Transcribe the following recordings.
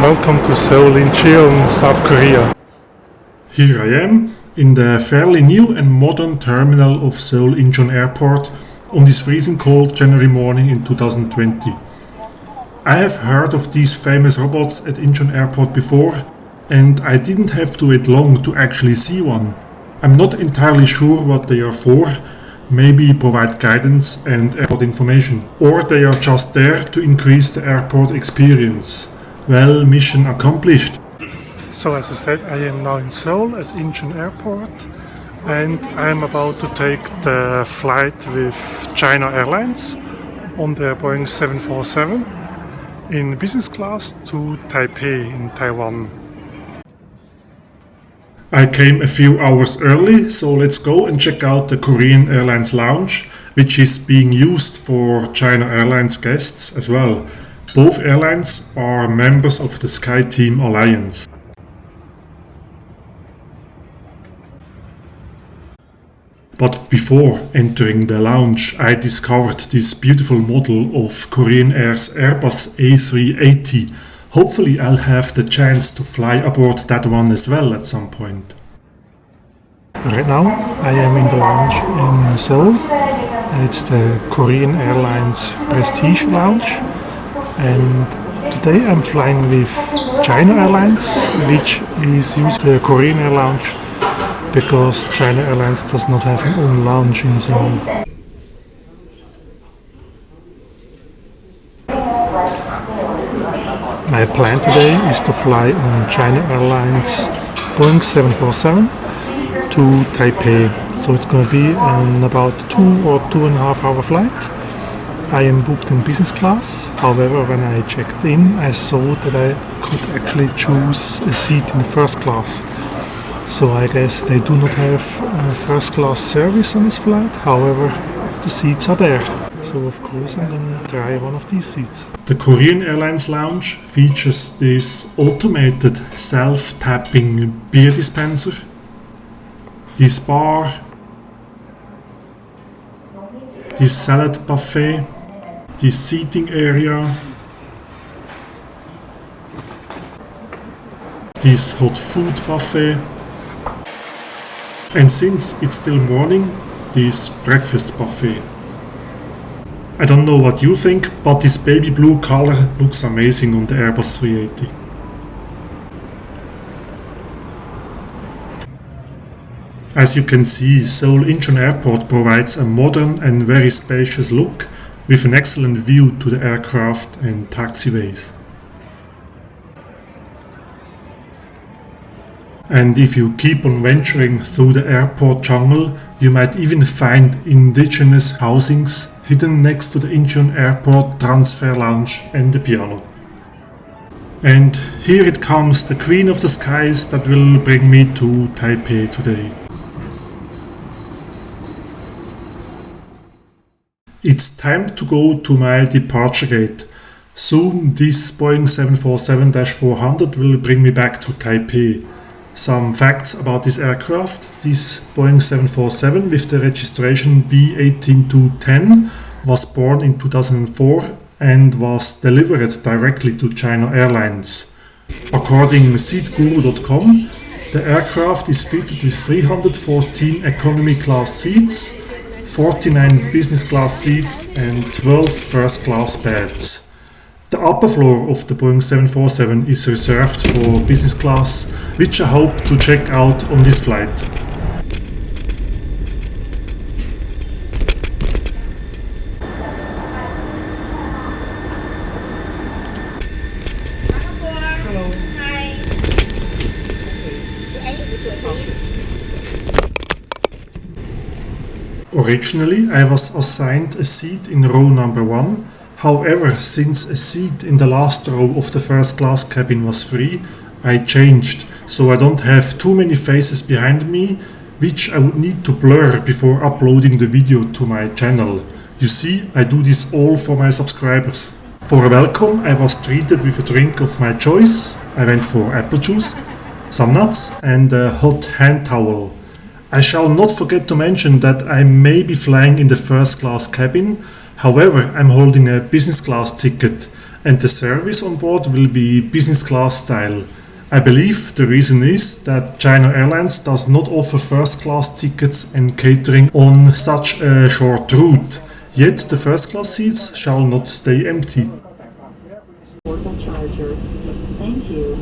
welcome to Seoul, Incheon, South Korea. Here I am in the fairly new and modern terminal of Seoul Incheon Airport on this freezing cold January morning in 2020. I have heard of these famous robots at Incheon Airport before, and I didn't have to wait long to actually see one. I'm not entirely sure what they are for, maybe provide guidance and airport information, or they are just there to increase the airport experience. Well, mission accomplished. So as I said, I am now in Seoul at Incheon Airport, and I am about to take the flight with China Airlines on their Boeing 747 in business class to Taipei in Taiwan. I came a few hours early, so let's go and check out the Korean Airlines lounge, which is being used for China Airlines guests as well. Both airlines are members of the SkyTeam Alliance. But before entering the lounge, I discovered this beautiful model of Korean Air's Airbus A380. Hopefully I'll have the chance to fly aboard that one as well at some point. Right now I am in the lounge in Seoul. It's the Korean Airlines Prestige Lounge, and today I'm flying with China Airlines, which is using the Korean Air Lounge because China Airlines does not have an own lounge in Seoul. My plan today is to fly on China Airlines Boeing 747 to Taipei, so it's going to be an about 2 or 2.5 hour flight. I am booked in business class, however when I checked in I saw that I could actually choose a seat in first class. So I guess they do not have first class service on this flight, however the seats are there. So of course I'm gonna try one of these seats. The Korean Airlines lounge features this automated self-tapping beer dispenser, this bar, this salad buffet, this seating area, this hot food buffet, and since it's still morning, this breakfast buffet. I don't know what you think, but this baby blue color looks amazing on the Airbus 380. As you can see, Seoul Incheon Airport provides a modern and very spacious look with an excellent view to the aircraft and taxiways. And if you keep on venturing through the airport jungle, you might even find indigenous housings hidden next to the Incheon Airport Transfer Lounge and the piano. And here it comes, the queen of the skies that will bring me to Taipei today. It's time to go to my departure gate. Soon this Boeing 747-400 will bring me back to Taipei. Some facts about this aircraft. This Boeing 747 with the registration B18210 was born in 2004 and was delivered directly to China Airlines. According to seatguru.com, the aircraft is fitted with 314 economy class seats, 49 business class seats and 12 first class beds. The upper floor of the Boeing 747 is reserved for business class, which I hope to check out on this flight. Hello. Hi. Originally, I was assigned a seat in row number 1. However, since a seat in the last row of the first class cabin was free, I changed, so I don't have too many faces behind me, which I would need to blur before uploading the video to my channel. You see, I do this all for my subscribers. For a welcome, I was treated with a drink of my choice. I went for apple juice, some nuts and a hot hand towel. I shall not forget to mention that I may be flying in the first class cabin. However, I'm holding a business class ticket and the service on board will be business class style. I believe the reason is that China Airlines does not offer first class tickets and catering on such a short route, yet the first class seats shall not stay empty. Portable charger. Thank you.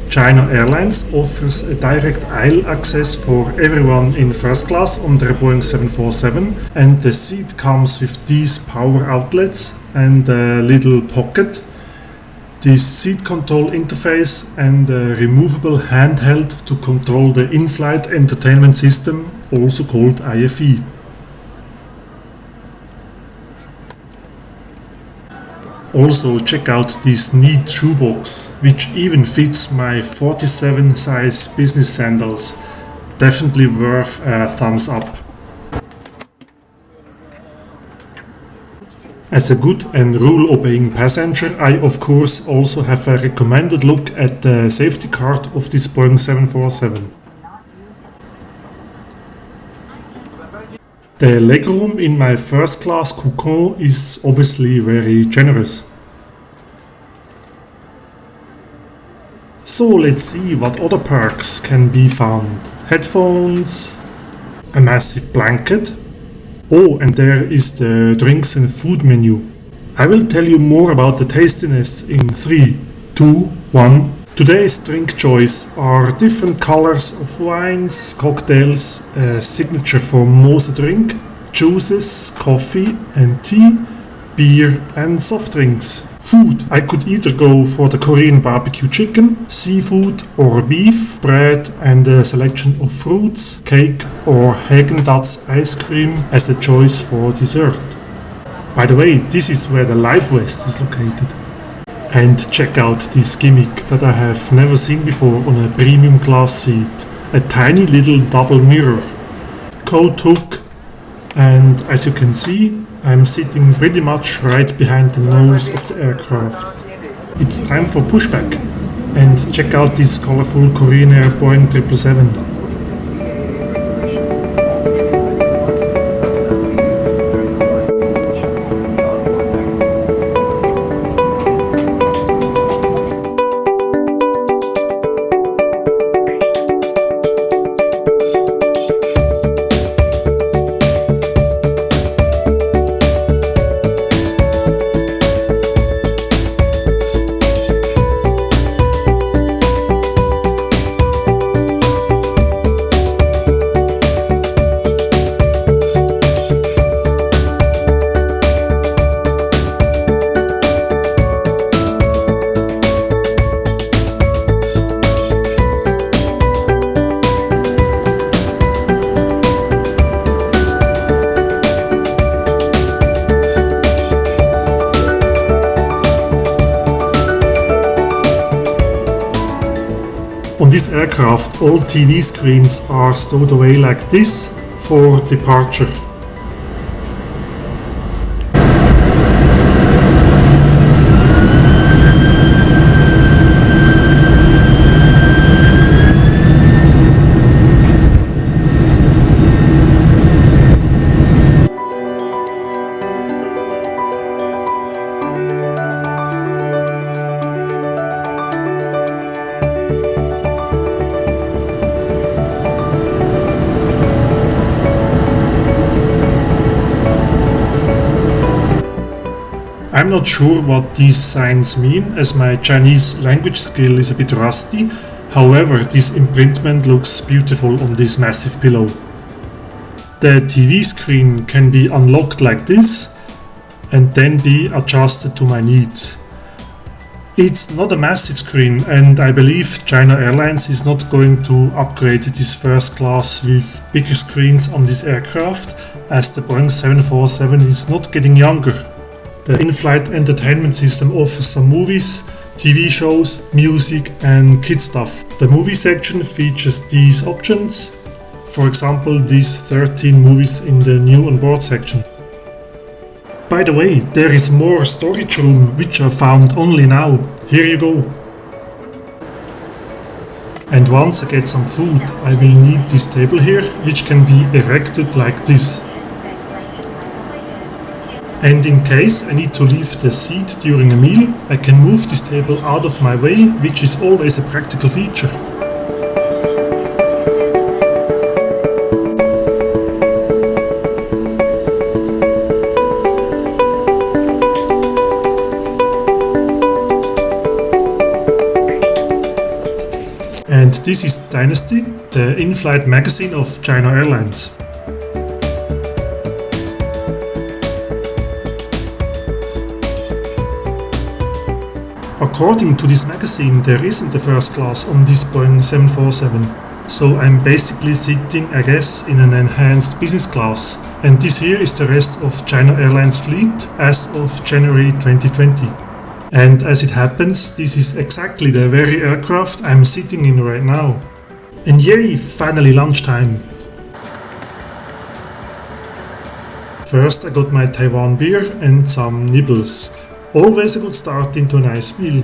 China Airlines offers a direct aisle access for everyone in first class on their Boeing 747, and the seat comes with these power outlets and a little pocket. This seat control interface and a removable handheld to control the in-flight entertainment system, also called IFE. Also check out this neat shoebox, which even fits my 47 size business sandals. Definitely worth a thumbs up. As a good and rule-obeying passenger, I of course also have a recommended look at the safety card of this Boeing 747. The legroom in my first class coupon is obviously very generous. So let's see what other perks can be found. Headphones, a massive blanket. Oh, and there is the drinks and food menu. I will tell you more about the tastiness in 3, 2, 1. Today's drink choice are different colors of wines, cocktails, a signature Formosa drink, juices, coffee and tea, beer and soft drinks. Food. I could either go for the Korean barbecue chicken, seafood or beef, bread and a selection of fruits, cake or Häagen-Dazs ice cream as a choice for dessert. By the way, this is where the Life Vest is located. And check out this gimmick that I have never seen before on a premium class seat. A tiny little double mirror. Coat hook, and as you can see, I'm sitting pretty much right behind the nose of the aircraft. It's time for pushback, and check out this colorful Korean Air Boeing 777. On this aircraft, all TV screens are stowed away like this for departure. I'm not sure what these signs mean, as my Chinese language skill is a bit rusty. However, this imprintment looks beautiful on this massive pillow. The TV screen can be unlocked like this and then be adjusted to my needs. It's not a massive screen, and I believe China Airlines is not going to upgrade this first class with bigger screens on this aircraft, as the Boeing 747 is not getting younger. The in-flight entertainment system offers some movies, TV shows, music and kid stuff. The movie section features these options, for example these 13 movies in the new onboard section. By the way, there is more storage room which I found only now. Here you go. And once I get some food, I will need this table here, which can be erected like this. And in case I need to leave the seat during a meal, I can move this table out of my way, which is always a practical feature. And this is Dynasty, the in-flight magazine of China Airlines. According to this magazine, there isn't a first class on this Boeing 747, so I'm basically sitting, I guess, in an enhanced business class. And this here is the rest of China Airlines fleet as of January 2020. And as it happens, this is exactly the very aircraft I'm sitting in right now. And yay, finally lunchtime! First I got my Taiwan beer and some nibbles. Always a good start into a nice meal.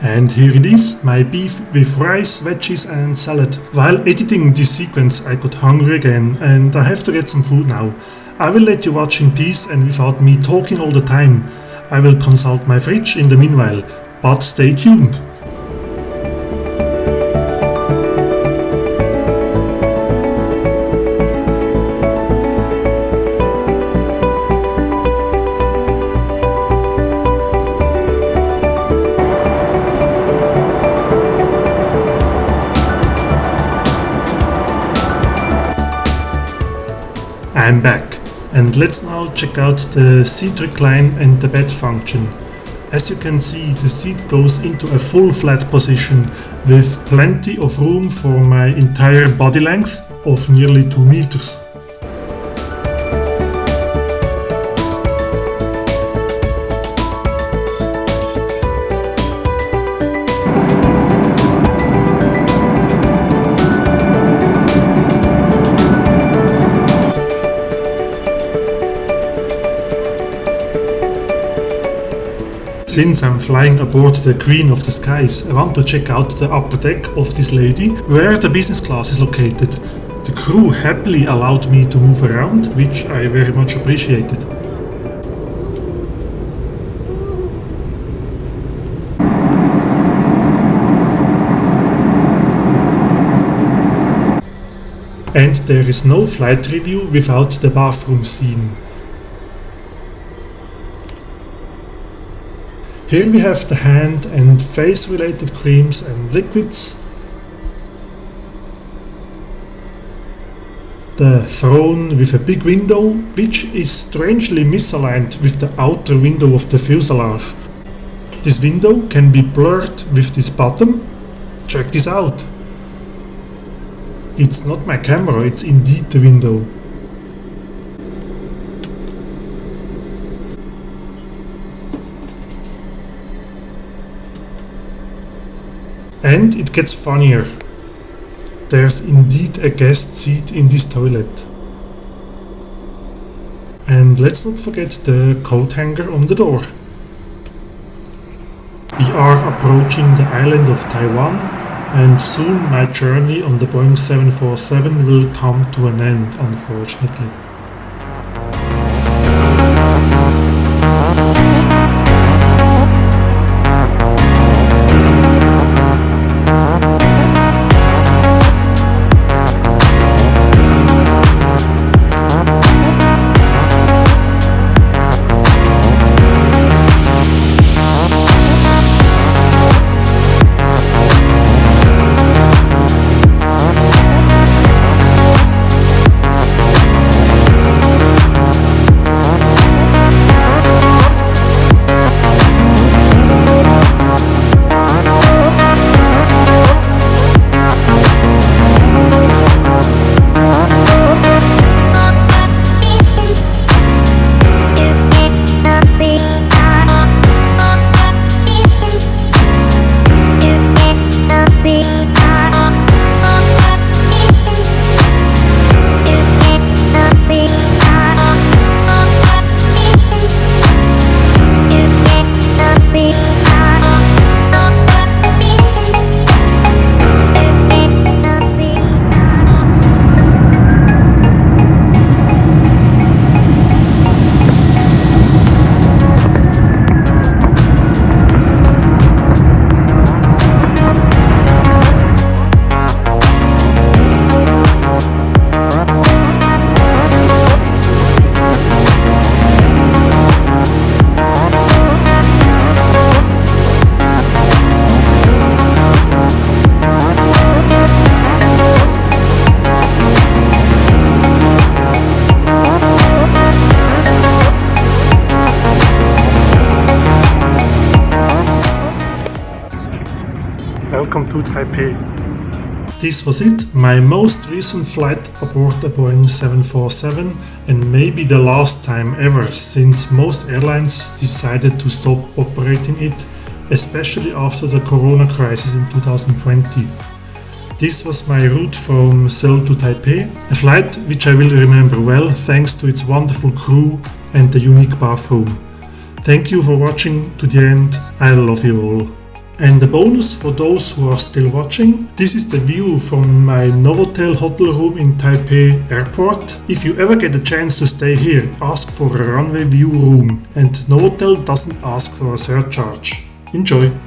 And here it is, my beef with rice, veggies and salad. While editing this sequence I got hungry again and I have to get some food now. I will let you watch in peace and without me talking all the time. I will consult my fridge in the meanwhile, but stay tuned. I'm back, and let's now check out the seat recline and the bed function. As you can see, the seat goes into a full flat position with plenty of room for my entire body length of nearly 2 meters. Since I'm flying aboard the Queen of the Skies, I want to check out the upper deck of this lady, where the business class is located. The crew happily allowed me to move around, which I very much appreciated. And there is no flight review without the bathroom scene. Here we have the hand and face related creams and liquids. The throne with a big window, which is strangely misaligned with the outer window of the fuselage. This window can be blurred with this button. Check this out. It's not my camera, it's indeed the window. And it gets funnier. There's indeed a guest seat in this toilet. And let's not forget the coat hanger on the door. We are approaching the island of Taiwan, and soon my journey on the Boeing 747 will come to an end, unfortunately. to Taipei. This was it, my most recent flight aboard a Boeing 747 and maybe the last time ever, since most airlines decided to stop operating it, especially after the corona crisis in 2020. This was my route from Seoul to Taipei, a flight which I will remember well thanks to its wonderful crew and the unique bathroom. Thank you for watching to the end, I love you all. And a bonus for those who are still watching, this is the view from my Novotel hotel room in Taipei airport. If you ever get a chance to stay here, ask for a runway view room, and Novotel doesn't ask for a surcharge. Enjoy!